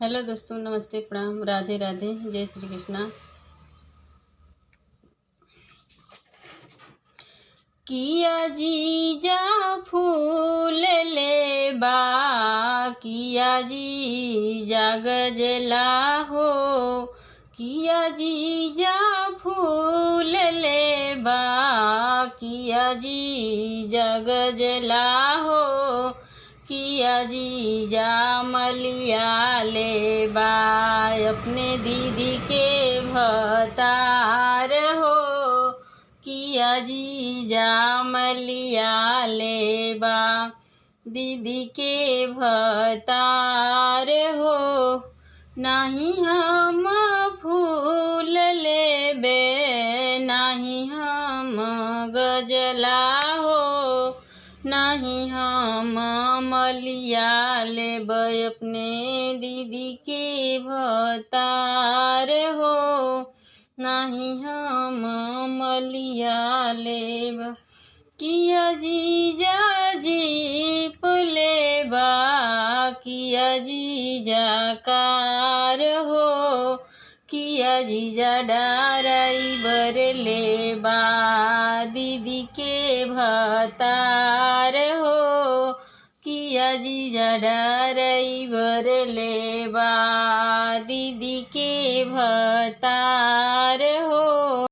Hello दोस्तों, नमस्ते, प्रणाम, राधे राधे, जय श्री कृष्णा। किया जीजा फूल ले बा, किया जीजा गजला हो, किया जीजा फूल ले बा, किया जीजा गजला हो, किया जीजा मलिया ले बा, अपने दीदी के भतार हो, किया जीजा मलिया ले बा, दीदी के भतार हो। नाही हम फूल लेबे, नाही हम गजला हो, नाही हम मलिया लेबै, अपने दीदी के भतार हो, नाही हम मलिया लेब। किया जीजा जीप लेबा, किया जीजा कार हो, किया जीजा ड्राइवर लेबा, दीदी के भतार हो, किया जीजा ड्राइवर लेबा, दीदी के भतार हो।